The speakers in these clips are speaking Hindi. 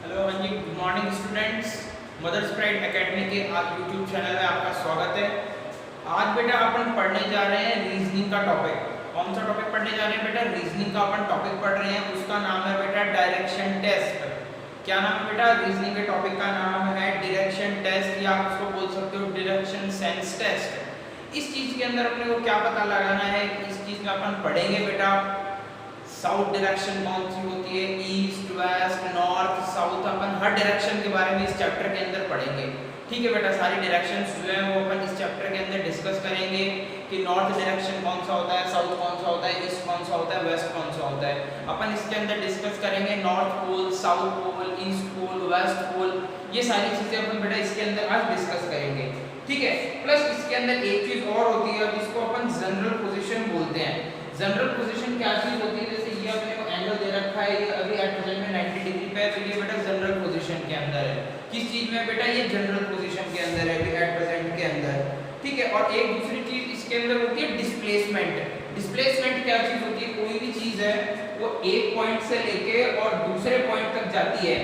हेलो, हाँ जी, good morning students. Mother's Pride Academy के आप यूट्यूब चैनल में आपका स्वागत है। आज बेटा अपन पढ़ने जा रहे हैं रीजनिंग का टॉपिक। कौन सा टॉपिक पढ़ने जा रहे हैं बेटा? रीजनिंग का अपन टॉपिक पढ़ रहे हैं, उसका नाम है बेटा डायरेक्शन टेस्ट। क्या नाम है बेटा? रीजनिंग के टॉपिक का नाम है डायरेक्शन टेस्ट, या आप उसको बोल सकते हो डायरेक्शन सेंस टेस्ट। इस चीज के अंदर अपने को क्या पता लगाना है? इस चीज में अपन पढ़ेंगे बेटा साउथ डायरेक्शन कौन सी होती है, ईस्ट, वेस्ट, नॉर्थ, साउथ। अपन हर डायरेक्शन के बारे में इस चैप्टर के अंदर पढ़ेंगे। ठीक है बेटा, सारी डायरेक्शंस जो है वो अपन इस चैप्टर के अंदर डिस्कस करेंगे कि नॉर्थ डायरेक्शन कौन सा होता है, साउथ कौन सा होता है, ईस्ट कौन सा होता है, वेस्ट कौन सा होता है। अपन इसके अंदर डिस्कस करेंगे north pole, south pole, east pole, west pole. ये सारी चीजें अपन बेटा इसके अंदर आज डिस्कस करेंगे। ठीक है, प्लस इसके अंदर एक चीज और होती है जिसको अपन जनरल पोजीशन बोलते हैं। जनरल पोजीशन क्या चीज होती है? जैसे ये अपने को एंगल दे रखा है, ये अभी एट प्रेजेंट में 90 डिग्री पे है, तो ये बेटा जनरल पोजीशन के अंदर है। किस चीज में बेटा? ये जनरल पोजीशन के अंदर है अभी एट प्रेजेंट के अंदर। ठीक है, और एक दूसरी चीज इसके अंदर होती है डिस्प्लेसमेंट। डिस्प्लेसमेंट क्या चीज होती है? कोई भी चीज है वो एक पॉइंट से लेके और दूसरे पॉइंट तक जाती है।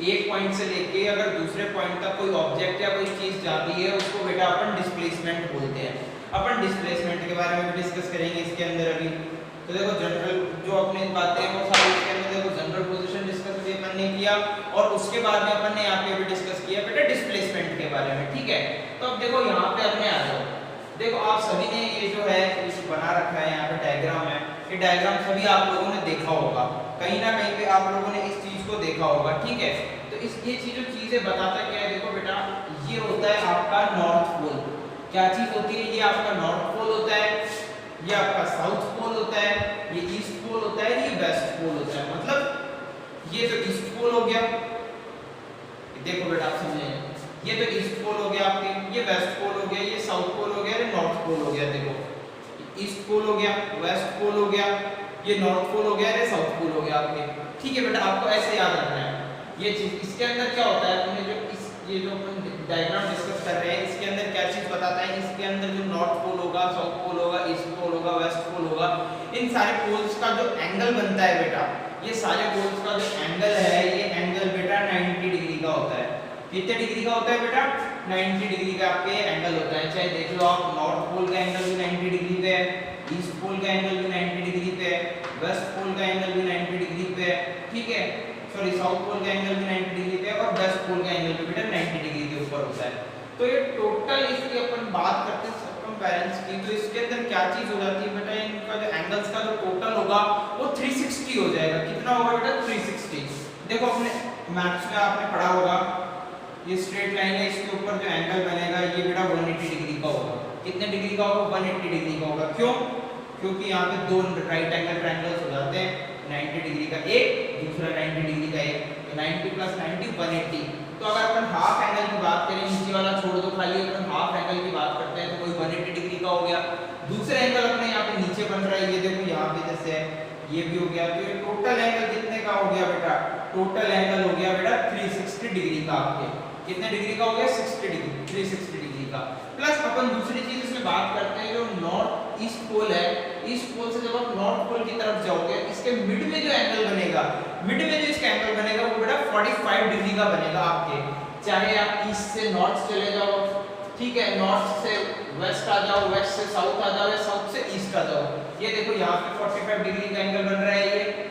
एक पॉइंट से लेके अगर दूसरे पॉइंट तक कोई ऑब्जेक्ट या कोई चीज जाती है, उसको बेटा अपन डिस्प्लेसमेंट बोलते हैं। अपन डिस्प्लेसमेंट के बारे में भी डिस्कस करेंगे इसके अंदर अभी। तो देखो जनरल जो अपने बातें हैं वो सारी इसके अंदर देखो जनरल पोजीशन डिस्कस भी अपन ने किया, और उसके बाद में अपन ने यहाँ पे भी डिस्कस किया बेटा डिस्प्लेसमेंट के बारे में। ठीक है, तो अब देखो यहाँ पे अपने आ जाओ। देखो आप सभी ने ये जो है इस बना रखा है, यहाँ पे डायग्राम है। ये डायग्राम सभी आप लोगों ने देखा होगा, कहीं ना कहीं पे आप लोगों ने इस चीज को देखा होगा। ठीक है, तो इस ये चीजें बताता क्या है? देखो बेटा ये होता है आपका नॉर्थ पोल। क्या चीज होती है? ये आपका नॉर्थ पोल होता है, ये आपका साउथ पोल होता है, ये ईस्ट पोल होता है, ये वेस्ट पोल होता है। मतलब ये जो ईस्ट पोल हो गया, देखो बेटा आप समझे, ये तो ईस्ट पोल हो गया आपके, ये वेस्ट पोल हो गया, ये साउथ पोल हो गया, ये नॉर्थ पोल हो गया। देखो ईस्ट पोल हो गया, वेस्ट पोल हो गया, ये नॉर्थ पोल हो गया, ये साउथ पोल हो गया आपके। ठीक है बेटा, आपको ऐसे याद रखना है ये चीज। इसके अंदर क्या होता है? अपने जो ये जो अपन डायग्राम डिस्कस कर रहे हैं, इसके अंदर क्या चीज बताता है? इसके अंदर जो नॉर्थ पोल होगा, साउथ पोल होगा, ईस्ट पोल होगा, वेस्ट पोल होगा, इन सारे पोल्स का जो एंगल बनता है बेटा, ये सारे पोल्स का जो एंगल है, ये एंगल बेटा 90 डिग्री का होता है। कितने डिग्री का होता है बेटा? 90 डिग्री का आपके एंगल होता है। चाहे देख लो आप, नॉर्थ पोल का एंगल भी 90 डिग्री पे है, ईस्ट पोल का एंगल भी 90 डिग्री पे है, वेस्ट पोल का एंगल भी 90 डिग्री पे है। ठीक है, सॉरी साउथ पोल का एंगल भी 90 डिग्री पे है, और वेस्ट पोल का एंगल भी बेटा 90 डिग्री के ऊपर होता है। तो ये टोटल इसकी अपन बात करते हैं सर्कमफेरेंस की, तो इसके अंदर क्या चीज हो जाती है बेटा? इनका जो एंगल्स का जो टोटल होगा वो 360 हो जाएगा। कितना होगा बेटा? 360। देखो अपने मैथ्स में आपने पढ़ा होगा, ये स्ट्रेट लाइन है, इसके ऊपर जो एंगल बनेगा ये बेटा 180 डिग्री का होगा। कितने डिग्री का होगा? 180 डिग्री का होगा। क्यों? क्योंकि यहाँ पे दो राइट एंगल ट्रायंगल्स हो जाते हैं, 90 डिग्री का एक, दूसरा 90 डिग्री का एक, तो 90 प्लस 90 180। तो अगर अपन हाफ एंगल की बात करें, नीचे वाला छोड़ दो, खाली अपन हाफ एंगल की बात करते हैं, तो कोई 180 डिग्री का हो गया। दूसरा एंगल अपने यहाँ पे नीचे बन रहा है, ये देखो यहाँ पे जैसे ये भी हो गया। तो ये टोटल एंगल कितने का हो गया बेटा? टोटल एंगल हो गया बेटा 360 डिग्री का। आपके कितने डिग्री का हो गया? 60 डिग्री, 360 डिग्री का। प्लस अपन दूसरी चीज इसमें बात करते हैं, जो नॉर्थ ईस्ट पोल है, ईस्ट पोल से जब आप नॉर्थ पोल की तरफ जाओगे, इसके मिड में जो एंगल बनेगा, मिड में जो इसका एंगल बनेगा वो बेटा 45 डिग्री का बनेगा आपके। चाहे आप ईस्ट से नॉर्थ चले जाओ, ठीक है, नॉर्थ से वेस्ट आ जाओ, वेस्ट से साउथ आ जाओ, या साउथ से ईस्ट आ जाओ, ये देखो यहाँ पे 45 डिग्री का एंगल बन रहा है ये,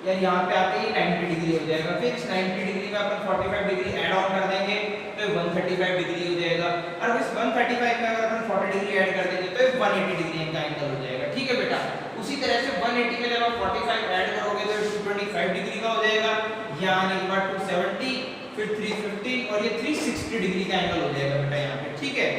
या यहाँ पे आके ये 90 डिग्री हो जाएगा। फिर इस 90 डिग्री में अपन 45 डिग्री ऐड ऑन कर देंगे तो 135 डिग्री हो जाएगा, और इस 135 में अगर अपन 40 डिग्री ऐड कर देंगे तो 180 डिग्री का एंगल हो जाएगा। ठीक है बेटा, उसी तरह से 180 में जब आप 45 ऐड करोगे तो 225 डिग्री का हो जाएगा, यहाँ आने के बाद 270, फिर 350, और ये 360 डिग्री का एंगल हो जाएगा बेटा यहाँ पे। ठीक है,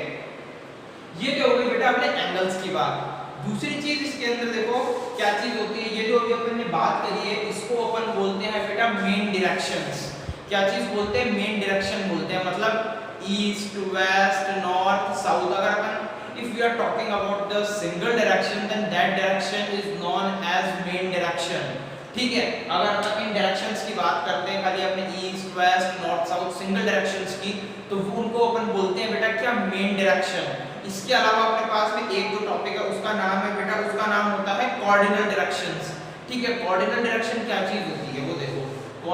ये तो हो गई बेटा अपने एंगल्स की बात। दूसरी चीज इसके अंदर देखो क्या चीज होती है, ये जो अभी अपन ने बात करी है, इसको अपन बोलते हैं बेटा मेन डायरेक्शंस। क्या चीज बोलते हैं? मेन डायरेक्शन बोलते हैं। मतलब ईस्ट, वेस्ट, नॉर्थ, साउथ। अगर अपन if we are talking about the single direction, then that direction is known as main direction. ठीक है, अगर अपन इन डायरेक्शंस की बात करते हैं, खाली अपने east, west, north, south single directions की, तो उनको अपन बोलते हैं बेटा क्या? Main direction. इसके अलावा अपने पास में एक दो टॉपिक है, उसका नाम है बेटा, उसका नाम होता है कॉर्डिनल डायरेक्शंस। ठीक है, कॉर्डिनल डायरेक्शन क्या चीज होती है वो देखो।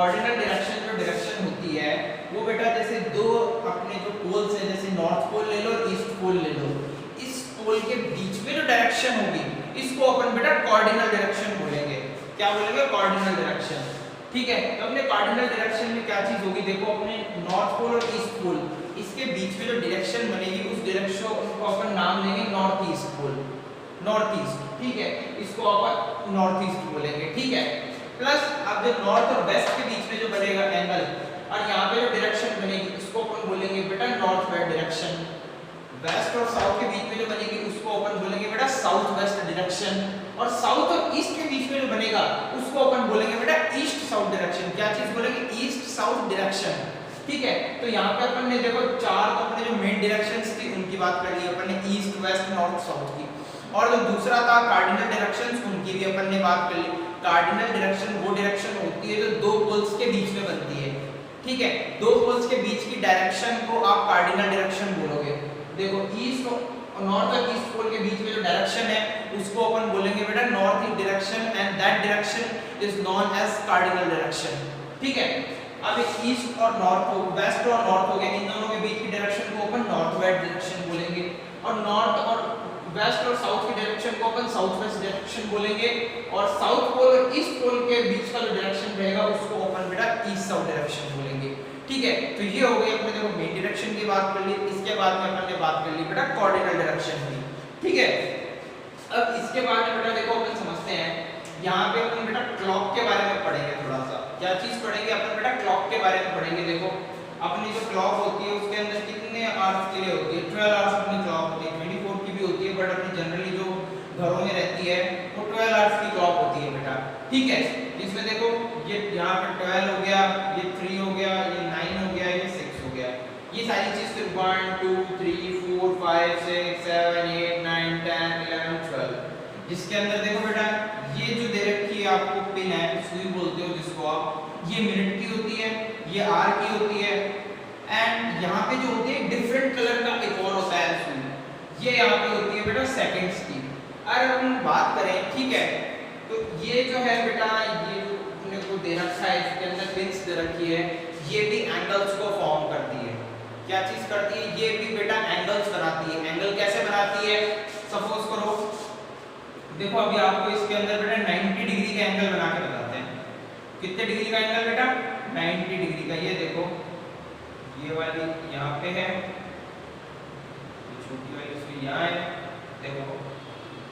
कार्डिनल डायरेक्शन जो डायरेक्शन होती है वो बेटा जैसे दो अपने जो पोल्स हैं, जैसे नॉर्थ पोल ले लो, ईस्ट पोल ले लो, इस पोल के बीच में जो डायरेक्शन होगी इसको अपन बेटा कार्डिनल डायरेक्शन बोलेंगे। क्या बोलेंगे? Cardinal direction. ठीक है, तो अपने कार्डिनल डायरेक्शन में क्या चीज होगी, देखो अपने नॉर्थ पोल और ईस्ट पोल, इसके बीच में जो डायरेक्शन बनेगी उस डायरेक्शन को अपन नाम देंगे नॉर्थ ईस्ट पोल, नॉर्थ ईस्ट। ठीक है, इसको अपन नॉर्थ ईस्ट बोलेंगे। ठीक है, प्लस अब जो नॉर्थ और वेस्ट के बीच में जो बनेगा एंगल और यहाँ पे जो डायरेक्शन बनेगी उसको अपन बोलेंगे बेटा नॉर्थ वेस्ट डायरेक्शन। वेस्ट और साउथ के बीच में जो बनेगी उसको अपन बोलेंगे बेटा साउथ वेस्ट डायरेक्शन। और साउथ और ईस्ट के बीच में जो बनेगा उसको अपन बोलेंगे बेटा ईस्ट साउथ डायरेक्शन। क्या चीज बोलेंगे? East south direction. ठीक है, तो यहाँ पे अपन ने देखो चार तो अपने जो मेन डायरेक्शंस थी उनकी बात कर ली अपन ने, ईस्ट वेस्ट नॉर्थ साउथ की। और जो दूसरा था कार्डिनल डायरेक्शंस, उनकी भी अपन ने बात कर ली। कार्डिनल डायरेक्शन वो डायरेक्शन होती है जो दो पोल्स के बीच में बनती है। ठीक है, दो पोल्स के बीच की डायरेक्शन को आप कार्डिनल डायरेक्शन बोलोगे। देखो ईस्ट और नॉर्थ और ईस्ट पोल के बीच में जो डायरेक्शन है उसको अपन बोलेंगे बेटा north east direction and that direction is known as cardinal direction. ठीक है, अब ईस्ट और नॉर्थ हो, वेस्ट और नॉर्थ हो गए, इन दोनों के बीच की डायरेक्शन को अपन नॉर्थ वेस्ट डायरेक्शन बोलेंगे। और नॉर्थ और वेस्ट और साउथ की डायरेक्शन को अपन साउथ वेस्ट डायरेक्शन बोलेंगे। और साउथ पोल और ईस्ट पोल के बीच का जो डायरेक्शन रहेगा उसको अपन बेटा ईस्ट साउथ डायरेक्शन बोलेंगे। ठीक है, तो ये हो गई अपने देखो मेन डायरेक्शन की बात कर ली। इसके बाद में अपन ने बात कर ली बेटा कार्डिनल डायरेक्शन की। ठीक है, अब इसके बाद में बेटा देखो अपन समझते हैं, यहाँ पे अपन बेटा क्लॉक के बारे में पढ़ेंगे थोड़ा सा। क्या चीज पढ़ेंगे अपन बेटा? क्लॉक के बारे में पढ़ेंगे। देखो अपनी जो क्लॉक होती है उसके अंदर कितने आवर्स के लिए होती है? 12 आवर्स अपनी क्लॉक होती है, 24 की भी होती है, बट अपनी जनरली जो घरों में रहती है वो 12 आवर्स की क्लॉक होती है बेटा। ठीक है, इसमें देखो ये यहाँ पे 12 हो गया, ये 3 हो गया, ये 9 हो गया, ये 6 हो गया। ये सारी चीज फिर 1 2 3 4 5 6 7 8 9 10 11 12, जिसके अंदर देखो बेटा ये जो दे रखी है आपको पिन है, सुई बोलते हो जिसको आप, ये मिनट की होती है, ये आर की होती है। एंड यहाँ पे जो होती है डिफरेंट कलर का एक और होता है सुई, ये यहाँ पे होती है बेटा सेकंड्स की। अगर हम बात करें, ठीक है, तो ये जो है बेटा ये जो अपने को दे रखा है इसके अंदर पिन्स दे रखी है, ये भी एंगल्स को फॉर्म करती है। क्या चीज करती है? ये भी बेटा एंगल्स बनाती है। एंगल कैसे बनाती है? सपोज करो देखो अभी आपको इसके अंदर बेटा 90 डिग्री का एंगल बना के बताते हैं। कितने डिग्री का एंगल बेटा? 90 डिग्री का। ये देखो ये वाली यहाँ पे है, ये छोटी वाली सुई यहाँ है। देखो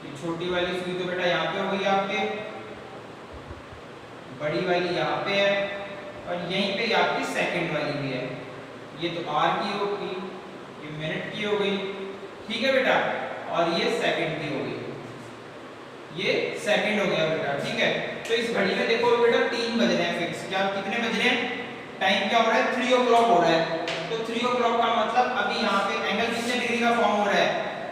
ये छोटी वाली सुई तो बेटा यहाँ पे हो गई आपके, बड़ी वाली यहाँ पे है, और यहीं पे आपकी सेकंड वाली भी है। ये तो आर की होगी, ये मिनट की हो गई। ठीक है बेटा, और ये सेकंड की हो गई, ये सेकंड हो गया बेटा। ठीक है, तो इस घड़ी में देखो बेटा 3 बज रहे हैं फिक्स। क्या कितने बज रहे हैं? टाइम क्या हो रहा है? 3 o'clock हो रहा है। तो 3 o'clock का मतलब अभी यहाँ पे एंगल कितने डिग्री का फॉर्म हो रहा है?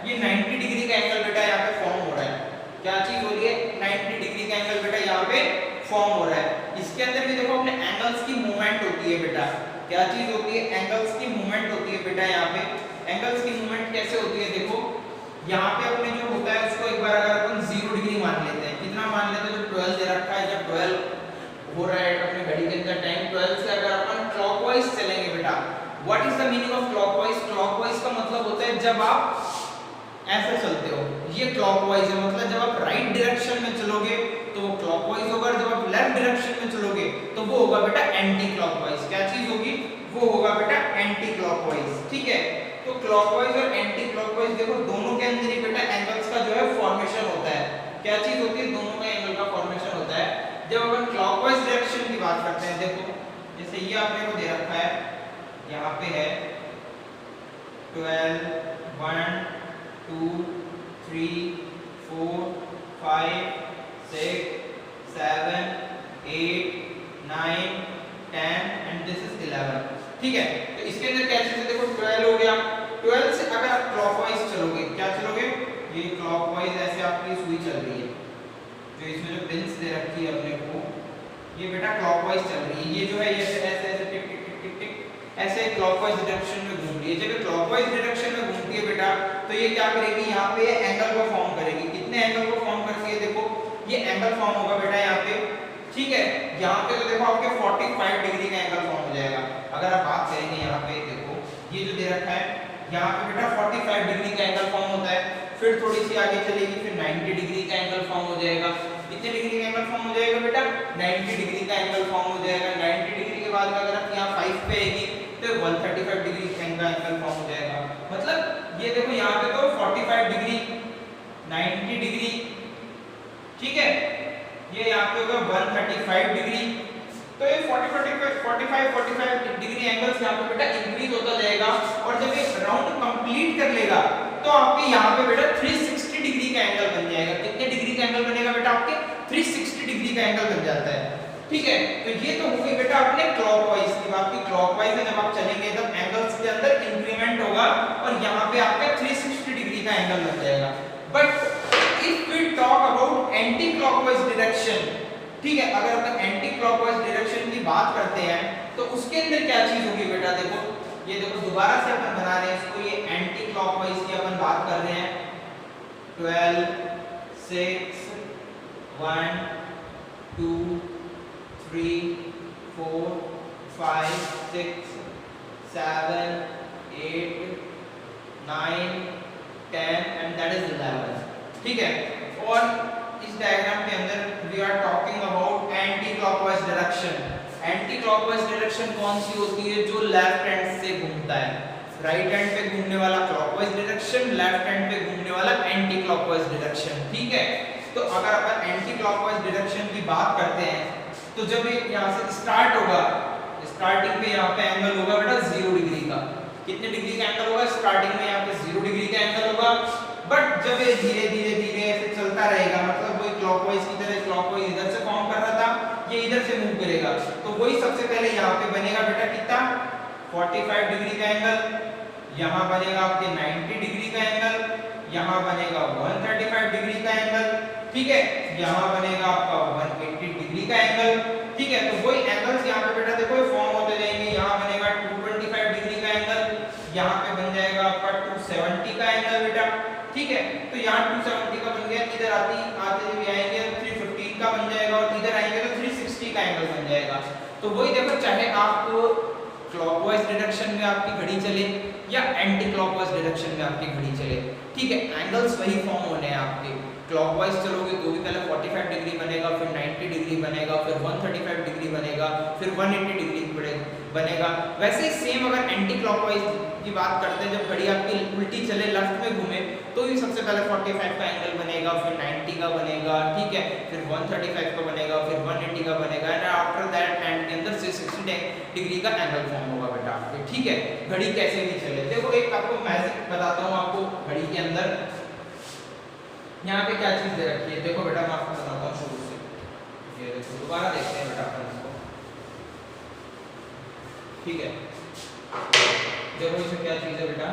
ये 90 डिग्री का एंगल बेटा यहाँ पे फॉर्म हो रहा है। क्या चीज हो रही है? 90 डिग्री का एंगल बेटा यहाँ पे फॉर्म हो रहा है। इसके अंदर भी देखो अपने एंगल्स की मूवमेंट होती है बेटा। क्या चीज होती है? एंगल्स की मूवमेंट होती है बेटा। यहाँ पे एंगल्स की मूवमेंट कैसे होती है? देखो यहाँ पे अपने जो होता है उसको एक बार अगर अपन 0 डिग्री मान लेते हैं, कितना मान लेते हैं? जो 12 दे रखा है, जब 12 हो रहा है अपने घड़ी के अंदर टाइम 12 से अगर अपन क्लॉकवाइज चलेंगे बेटा, what is the meaning of clockwise? Clockwise का मतलब होता है जब आप ऐसे चलते हो, ये क्लॉकवाइज है। मतलब जब आप राइट डायरेक्शन में चलोगे तो वो क्लॉकवाइज होगा, जब आप लेफ्ट डायरेक्शन में चलोगे तो वो होगा बेटा एंटी क्लॉकवाइज। क्या चीज होगी? वो होगा बेटा एंटी क्लॉकवाइज। ठीक है, तो क्लॉकवाइज और एंटी क्लॉकवाइज देखो दोनों के अंदर ही बेटा एंगल्स का जो है फॉर्मेशन होता है। क्या चीज होती है? दोनों का एंगल का फॉर्मेशन होता है। जब अपन क्लॉकवाइज डायरेक्शन की बात करते हैं, देखो जैसे ये आपने को दे रखा है, यहाँ पे है 12 1 2 3 4 5 6 7 8 9 10 एंड दिस इज 11। ठीक है, तो इसके अंदर क्या चीज है? देखो 12 हो गया। 12 से अगर आप क्लॉकवाइज चलोगे, क्या चलोगे? ये क्लॉकवाइज ऐसे आपकी सुई चल रही है, जो इसमें जो पिन्स दे रखी है अपने को, ये बेटा क्लॉकवाइज चल रही है। ये जो है ये ऐसे ऐसे ऐसे टिक टिक टिक टिक टिक ऐसे क्लॉकवाइज डायरेक्शन में घूम रही है। जब क्लॉकवाइज डायरेक्शन में घूमती है बेटा तो ये क्या करेगी? यहाँ पे एंगल को फॉर्म करेगी। कितने एंगल को फॉर्म करती है? देखो ये एंगल फॉर्म होगा बेटा यहाँ पे। ठीक है, यहाँ पे तो देखो आपके 45 रखा है। यहाँ पे बेटा 45 डिग्री का एंगल फॉर्म होता है, फिर थोड़ी सी आगे चलेगी, फिर 90 डिग्री का एंगल फॉर्म हो जाएगा। कितने डिग्री का एंगल फॉर्म हो जाएगा बेटा? 90 डिग्री का एंगल फॉर्म हो जाएगा। 90 डिग्री के बाद अगर आप यहाँ 5 पे आएगी तो 135 डिग्री का एंगल फॉर्म हो जाएगा। मतलब ये देखो यहाँ पे तो 45 डिग्री, 90 डिग्री, ठीक है, ये यहाँ पे होगा 135 डिग्री। तो ये 45 डिग्री एंगल्स यहाँ पे बेटा इंक्रीज होता जाएगा, और जब ये राउंड कंप्लीट कर लेगा तो आपके यहाँ पे बेटा 360 डिग्री का एंगल बन जाएगा। कितने डिग्री का एंगल बनेगा बेटा? आपके 360 डिग्री का एंगल बन जाता है, ठीक है। तो ये तो हो गई बेटा अपने क्लॉकवाइज की बात की। क्लॉकवाइज में जब आप चलेंगे तब एंगल्स के अंदर इंक्रीमेंट होगा और यहाँ पे आपका 360 डिग्री का एंगल बन जाएगा। But if we talk about anti clockwise direction, ठीक है, अगर अपन एंटी क्लॉकवाइज डायरेक्शन की बात करते हैं तो उसके अंदर क्या चीज होगी बेटा? देखो ये देखो दोबारा से अपन बना रहे हैं इसको, ये एंटी क्लॉकवाइज की अपन बात कर रहे हैं। 12 6 1 2 3 4 5 6 7 8 9 10 एंड दैट इज 11, ठीक है। और इस डायग्राम के अंदर we are talking about anti clockwise direction. Anti clockwise direction कौन सी होती है? जो लेफ्ट हैंड से घूमता है। राइट हैंड पे घूमने वाला क्लॉकवाइज डायरेक्शन, लेफ्ट हैंड पे घूमने वाला एंटी क्लॉकवाइज डायरेक्शन, ठीक है। तो अगर अपन एंटी क्लॉकवाइज डायरेक्शन की बात करते हैं तो जब ये यहाँ से स्टार्ट होगा, स्टार्टिंग पे यहाँ पे एंगल होगा बेटा 0 डिग्री का। कितने डिग्री का एंगल होगा? स्टार्टिंग में यहाँ पे 0 डिग्री का एंगल होगा। बट जब ये धीरे धीरे धीरे ऐसे चलता रहेगा, मतलब वही क्लॉकवाइज की तरह, क्लॉकवाइज इधर से फॉर्म कर रहा था, ये इधर से मूव करेगा, तो वही सबसे पहले यहाँ पे बनेगा बेटा कितना? 45 डिग्री का एंगल, यहाँ बनेगा आपके 90 डिग्री का एंगल, यहाँ बनेगा 135 डिग्री का एंगल, ठीक है, यहाँ बनेगा आपका 180 डिग्री का एंगल, ठीक है। तो वही एंगल्स यहाँ पे बेटा देखो फॉर्म होते जाएंगे। यहाँ बनेगा 225 डिग्री का एंगल, यहाँ पे बन जाएगा आपका 270 का एंगल बेटा, ठीक है। तो यहाँ 270 का बन गया, इधर आते जब आएंगे 315 का बन जाएगा, और इधर आएंगे तो 360 का एंगल बन जाएगा। तो वही देखो, चाहे आप क्लॉकवाइज डायरेक्शन में आपकी घड़ी चले या एंटी क्लॉकवाइज डायरेक्शन में आपकी घड़ी चले, ठीक है, एंगल्स वही फॉर्म होने हैं आपके। क्लॉकवाइज चलोगे तो भी पहले 45 डिग्री बनेगा, फिर 90 डिग्री बनेगा, फिर 135 डिग्री बनेगा, फिर 180 डिग्री बनेगा। वैसे ही सेम अगर एंटी क्लॉकवाइज की बात करते हैं, जब घड़ी आपकी उल्टी चले, लेफ्ट में घूमे, तो भी सबसे पहले 45 का एंगल बनेगा, फिर 90 का बनेगा, ठीक है, फिर 135 का बनेगा, फिर 180 का बनेगा, एंड आफ्टर दैट हैंड के अंदर 60 डिग्री का एंगल फॉर्म होगा बेटा आपके, ठीक है। घड़ी कैसे भी चले, देखो एक आपको मैजिक बताता हूँ आपको घड़ी के अंदर। यहाँ पे क्या चीज दे रखी है, देखो बेटा मैं आपको बताता हूँ शुरू से, ये देखो दोबारा देखते हैं बेटा अपन इसको, ठीक है। देखो इसमें क्या चीज है बेटा,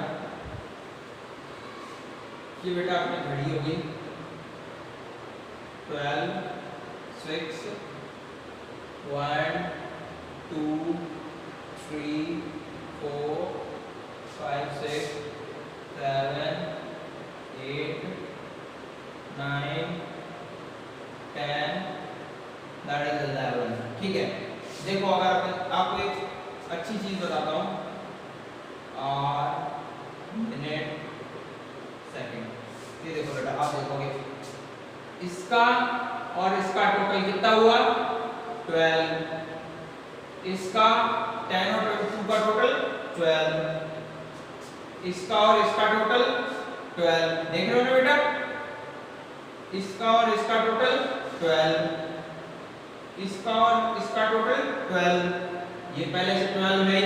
ये बेटा अपनी घड़ी होगी 12 6 1 2 3 4 5 6 7 8 9 10 दैट इज 11, ठीक है। देखो अगर अपन आपको एक अच्छी चीज बताता हूँ, मिनट सेकंड, ये देखो बेटा आप देखोगे इसका और इसका टोटल कितना हुआ 12, इसका 10 और 2 का टोटल 12, इसका और इसका टोटल 12, देख रहे हो ना बेटा, इसका और इसका टोटल 12, इसका और इसका टोटल 12, ये पहले से 12 है,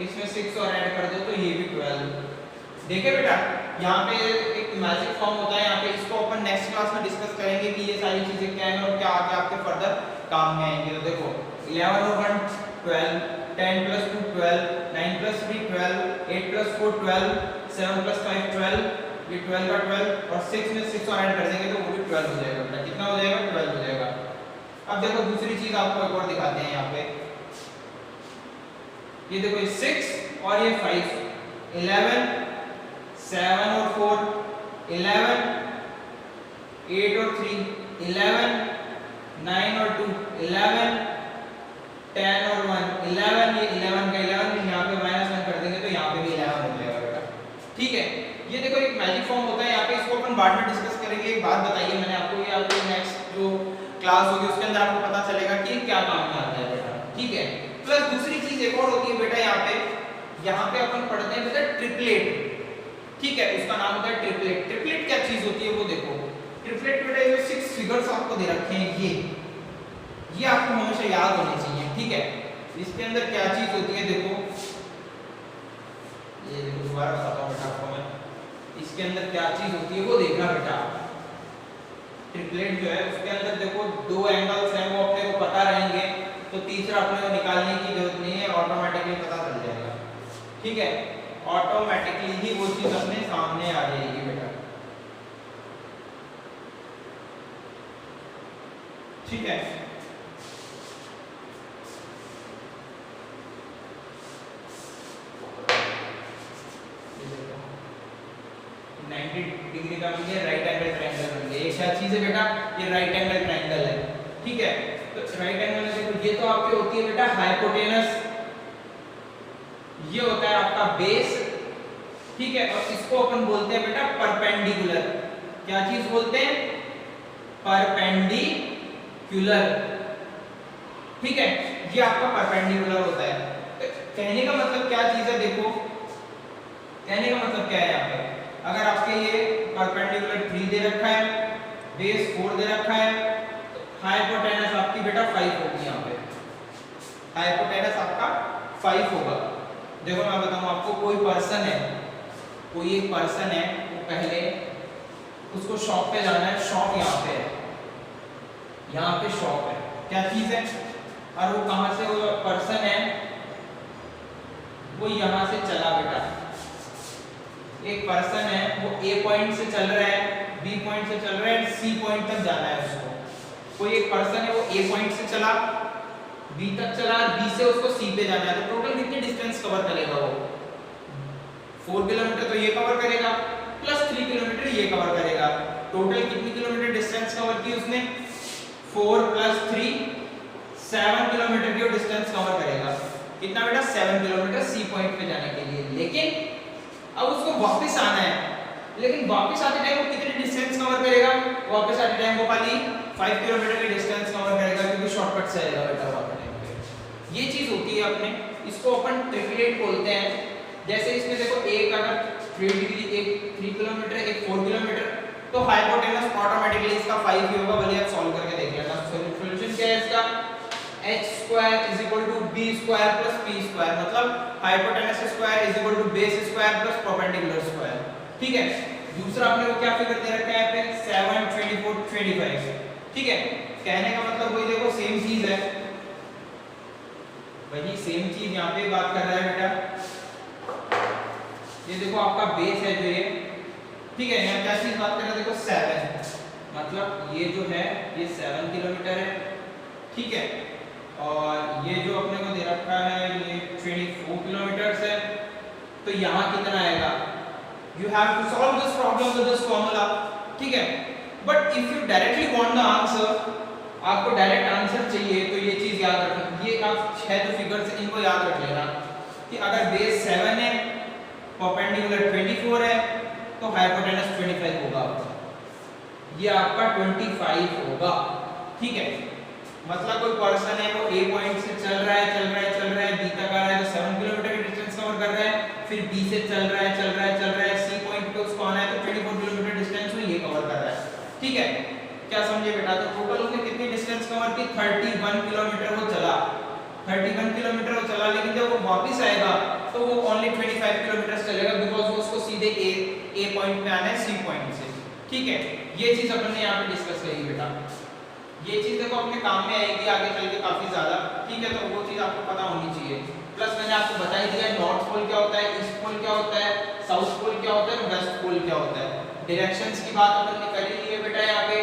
इसमें 6 और ऐड कर दो तो ये भी 12। देखे बेटा यहाँ पे एक मैजिक फॉर्म होता है, यहाँ पे इसको अपन नेक्स्ट क्लास में डिस्कस करेंगे कि ये सारी चीजें क्या हैं और क्या आगे आपके फर्दर काम में आएंगे। तो देखो 11 और 1 12, 10 plus 2 12, 9 plus 3 12, 8 plus 4 12, 7 plus 5 12, ये 12 का 12 और 6 में 6 और ऐड कर देंगे तो वो भी 12 हो जाएगा बेटा, कितना हो जाएगा 12 हो जाएगा। अब देखो दूसरी चीज आपको एक और दिखाते हैं यहाँ पे, ये देखो ये 6 और ये 5, 11 7 और 4 11, 8 और 3 11, 9 और 2 11, 10 और 1 11, ये 11 का 11 यहाँ पे -1 कर देंगे तो यहाँ पे भी 11 हो जाएगा। क्लास होगी उसके अंदर आपको पता चलेगा कि क्या काम में आता है बेटा, ठीक है। प्लस दूसरी चीज एक और होती है बेटा, यहाँ पे अपन पढ़ते हैं बेटा ट्रिपलेट, ठीक है, उसका नाम होता है ट्रिपलेट। ट्रिपलेट क्या चीज होती है वो देखो, ट्रिपलेट बेटा ये 6 फिगर्स आपको दे रखे हैं, ये आपको हमेशा याद होने चाहिए, ठीक है। इसके अंदर क्या चीज होती है देखो, ये देखो दोबारा बताता हूं बेटा आपको मैं, इसके अंदर क्या चीज होती है वो देखना बेटा। ट्रिपलेट जो है उसके अंदर देखो 2 एंगल्स हैं वो अपने को पता रहेंगे, तो तीसरा अपने को निकालने की जरूरत नहीं है, ऑटोमेटिकली पता चल जाएगा, ठीक है। ऑटोमेटिकली ही वो चीज अपने सामने आ जाएगी बेटा, ठीक है। 90 डिग्री का बन गया, राइट एंगल ट्रायंगल बन गया। ये क्या चीज है बेटा, ये राइट एंगल ट्रायंगल है, ठीक है। तो राइट एंगल में देखो ये तो आपकी होती है बेटा हाइपोटेनस, ये होता है आपका बेस, ठीक है। और इसको अपन बोलते हैं बेटा परपेंडिकुलर, क्या चीज बोलते हैं, परपेंडिकुलर, ठीक है। ये आपका परपेंडिकुलर होता है। तो कहने का मतलब क्या चीज है देखो, कहने का मतलब क्या है यहाँ पे, अगर आपके ये परपेंडिकुलर 3 दे रखा है, बेस 4 दे रखा है, तो हाइपोटेनस आपकी बेटा 5 होगी, यहाँ पे हाइपोटेनस आपका 5 होगा। देखो मैं बताऊं आपको, कोई पर्सन है, कोई एक पर्सन है, वो पहले उसको शॉप पे जाना है, शॉप यहाँ पे है, यहाँ पे शॉप है, क्या चीज है, और वो कहाँ से, वो पर्सन है वो यहाँ से चला बेटा, एक पर्सन है वो A पॉइंट से चल रहा है, B पॉइंट से चल रहा है, C पॉइंट तक जाना है उसको। कोई एक पर्सन है वो A पॉइंट से चला, B तक चला, B से उसको C पे जाना है, तो टोटल कितनी डिस्टेंस कवर करेगा वो, 4 किलोमीटर तो ये कवर करेगा, प्लस 3 किलोमीटर ये कवर करेगा। टोटल कितनी किलोमीटर डिस्टेंस कवर की उसने, 4 + 3 7 किलोमीटर की डिस्टेंस कवर करेगा। कितना बेटा, 7 किलोमीटर C पॉइंट पे जाने के लिए। लेकिन अब उसको वापस आना है, लेकिन वापस आते टाइम वो कितनी डिस्टेंस कवर करेगा, वापस आते टाइम वो खाली 5 किलोमीटर की डिस्टेंस कवर करेगा, क्योंकि शॉर्टकट से आएगा बेटा वापस टाइम पे। ये चीज होती है अपने, इसको अपन ट्रिपलेट बोलते हैं। जैसे इसमें देखो एक अगर 3 डिग्री, एक 3 किलोमीटर, एक 4 किलोमीटर, तो हाइपोटेनस ऑटोमेटिकली इसका 5 ही होगा। भले आप सॉल्व करके देख लेना। सॉल्यूशन क्या है इसका, h² = b² + p², मतलब hypotenuse square = base square + perpendicular square, ठीक है। दूसरा आपने को क्या फिगर दे रखा है यहाँ पे, 7 24 25, ठीक है। कहने का मतलब वही देखो सेम चीज है, वही सेम चीज यहाँ पे बात कर रहा है बेटा। ये देखो आपका बेस है जो ये, ठीक है। यहाँ क्या चीज बात कर रहा है देखो, 7, मतलब ये जो है ये 7 किलोमीटर है, ठीक है। और ये जो अपने को दे रखा है ये 24 किलोमीटर है, तो यहाँ कितना आएगा, you have to solve this problem with this formula, ठीक है। But if you directly want the answer, आपको डायरेक्ट आंसर चाहिए, तो ये चीज याद रखना, ये आप 6 जो फिगर्स इनको याद रख लेना कि अगर बेस 7 है, परपेंडिकुलर 24 है, तो हाइपोटेनस 25 होगा, ये आपका 25 होगा, ठीक है। मतलब कोई पर्सन है वो A पॉइंट से चल रहा है B तक आ रहा है, तो 7 किलोमीटर की डिस्टेंस कवर कर रहा है, फिर B से चल रहा है C पॉइंट पे उसको आना है, तो 24 किलोमीटर डिस्टेंस में ये कवर कर रहा है, ठीक है। क्या समझे बेटा, तो टोटल उसने कितनी डिस्टेंस कवर की, 31 किलोमीटर वो चला, 31 किलोमीटर वो चला। लेकिन जब वो वापस आएगा तो वो ओनली 25 किलोमीटर चलेगा, बिकॉज वो उसको सीधे A पॉइंट पे आना है C पॉइंट से, ठीक है। ये चीज अपन ने यहाँ पे डिस्कस करी बेटा। ये चीज देखो अपने काम में आएगी आगे चल के काफी ज्यादा, ठीक है। तो वो चीज आपको पता होनी चाहिए। प्लस मैंने आपको बता ही दिया नॉर्थ पोल क्या होता है, ईस्ट पोल क्या होता है, साउथ पोल क्या होता है, वेस्ट पोल क्या होता है। डायरेक्शंस की बात अपन ने कर ही ली है बेटा यहाँ पे।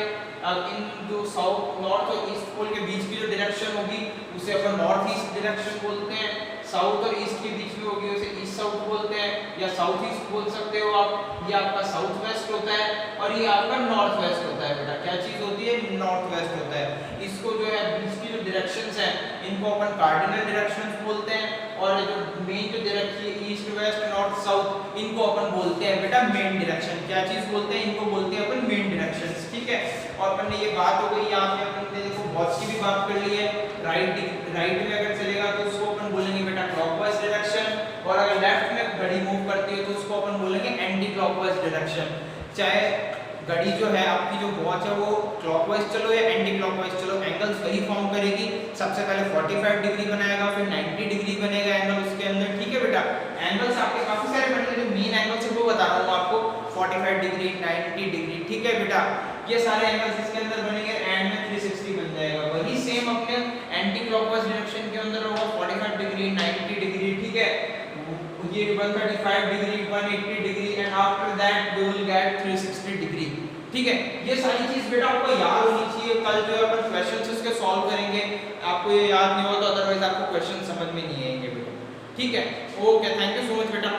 अब इन जो साउथ, नॉर्थ और ईस्ट पोल के बीच की जो डायरेक्शन होगी उसे अपन नॉर्थ ईस्ट डायरेक्शन बोलते हैं। साउथ और ईस्ट के बीच में होगी उसे ईस्ट साउथ बोलते हैं, या साउथ ईस्ट बोल सकते हो आप। ये आपका साउथ वेस्ट होता है और ये आपका नॉर्थ वेस्ट होता है बेटा। क्या चीज होती है? नॉर्थ वेस्ट होता है। इसको जो है बीच की जो डायरेक्शंस हैं इनको अपन कार्डिनल डायरेक्शंस बोलते हैं, और जो मेन जो डायरेक्शन है ईस्ट वेस्ट नॉर्थ साउथ इनको अपन बोलते हैं बेटा मेन डायरेक्शन। क्या चीज बोलते हैं? इनको बोलते हैं अपन मेन डायरेक्शंस, ठीक है। और अपन ने ये बात हो गई यहाँ पे अपन ने देखो वॉच की भी बात कर ली है। राइट में अगर चलेगा तो उसको अपन बोलेंगे बेटा क्लॉकवाइज डायरेक्शन, और अगर लेफ्ट में घड़ी मूव करती है तो उसको अपन बोलेंगे एंटी क्लॉकवाइज डायरेक्शन। चाहे घड़ी जो है आपकी जो वॉच है वो क्लॉकवाइज चलो या एंटी क्लॉकवाइज चलो, एंगल्स वही फॉर्म करेगी। सबसे पहले 45 डिग्री बनाएगा, फिर 90 डिग्री बनेगा एंगल उसके अंदर, ठीक है बेटा। एंगल्स आपके काफी सारे बनेंगे, जो मेन एंगल्स है वो बता रहा हूँ आपको, 45 डिग्री 90 डिग्री, ठीक है बेटा। ये सारे एंगल्स इसके अंदर बनेंगे, एंड में 360 बन जाएगा। वही सेम अपने एंटी क्लॉकवाइज डायरेक्शन के अंदर होगा 45 डिग्री 90 डिग्री, ठीक है। ये 135 degree 180 degree and after that we will get 360 degree, ठीक है। ये सारी चीज बेटा आपको याद होनी चाहिए। कल जो है अपन क्वेश्चंस उसके सॉल्व करेंगे, आपको ये याद नहीं हो तो अदरवाइज आपको क्वेश्चन समझ में नहीं आएंगे बेटा, ठीक है। Okay, thank you so much बेटा।